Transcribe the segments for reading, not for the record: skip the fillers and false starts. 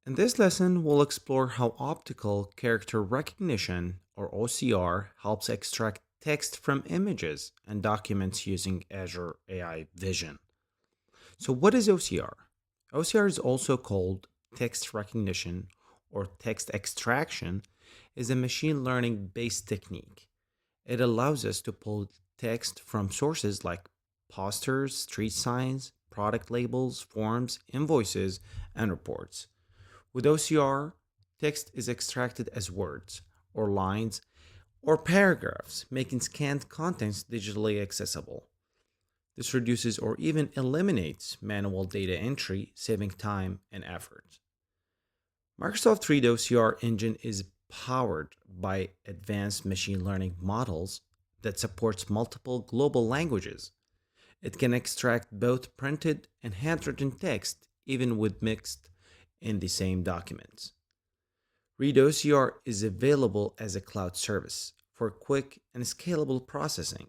In this lesson, we'll explore how optical character recognition, or OCR, helps extract text from images and documents using Azure AI Vision. So, what is OCR? OCR is also called text recognition or text extraction, is a machine learning based technique. It allows us to pull text from sources like posters, street signs, product labels, forms, invoices, and reports. With OCR, text is extracted as words, or lines, or paragraphs, making scanned contents digitally accessible. This reduces or even eliminates manual data entry, saving time and effort. Microsoft Read OCR engine is powered by advanced machine learning models that supports multiple global languages. It can extract both printed and handwritten text even with mixed in the same documents. Read OCR is available as a cloud service for quick and scalable processing.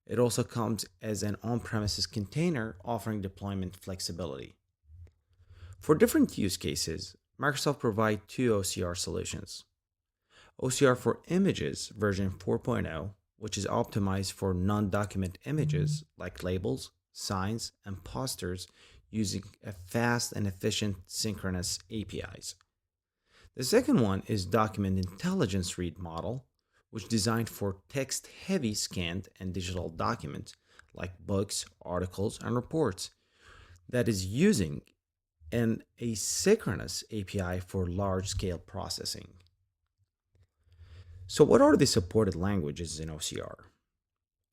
It also comes as an on-premises container offering deployment flexibility. For different use cases, Microsoft provides two OCR solutions. OCR for Images version 4.0, which is optimized for non-document images like labels, signs, and posters using a fast and efficient synchronous APIs. The second one is Document Intelligence Read model, which is designed for text-heavy scanned and digital documents like books, articles, and reports that is using an asynchronous API for large-scale processing. So what are the supported languages in OCR?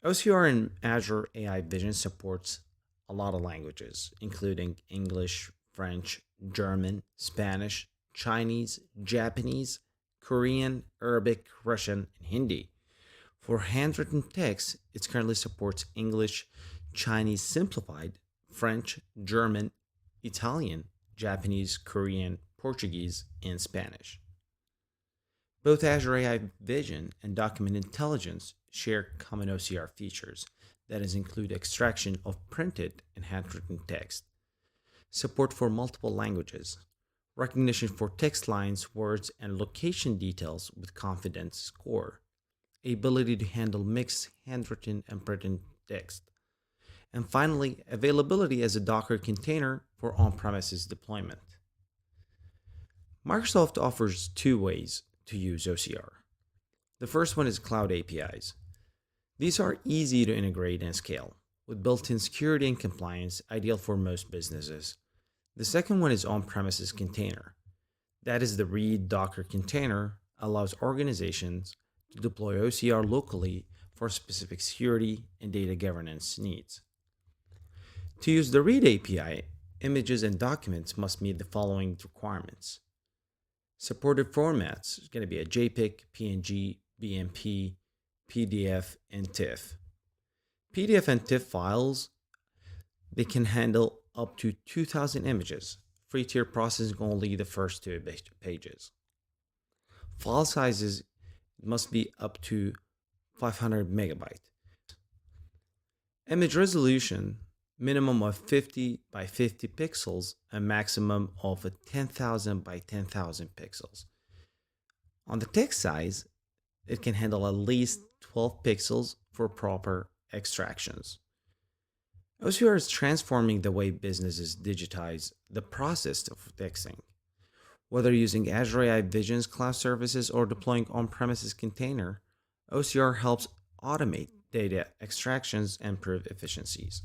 OCR in Azure AI Vision supports a lot of languages, including English, French, German, Spanish, Chinese, Japanese, Korean, Arabic, Russian, and Hindi. For handwritten text, it currently supports English, Chinese Simplified, French, German, Italian, Japanese, Korean, Portuguese, and Spanish. Both Azure AI Vision and Document Intelligence share common OCR features, that is, include extraction of printed and handwritten text, support for multiple languages, recognition for text lines, words, and location details with confidence score, ability to handle mixed handwritten and printed text, and finally, availability as a Docker container for on-premises deployment. Microsoft offers two ways to use OCR. The first one is Cloud APIs. These are easy to integrate and scale, with built-in security and compliance ideal for most businesses. The second one is on-premises container. That is the Read Docker container allows organizations to deploy OCR locally for specific security and data governance needs. To use the Read API, images and documents must meet the following requirements. Supported formats is going to be a JPEG, PNG, BMP, PDF, and TIFF. PDF and TIFF files, they can handle up to 2,000 images. Free tier processing only the first two pages. File sizes must be up to 500 megabyte. Image resolution, minimum of 50 by 50 pixels, a maximum of 10,000 by 10,000 pixels. On the text size, it can handle at least 12 pixels for proper extractions. OCR is transforming the way businesses digitize the process of texting. Whether using Azure AI Vision's cloud services or deploying on-premises container, OCR helps automate data extractions and improve efficiencies.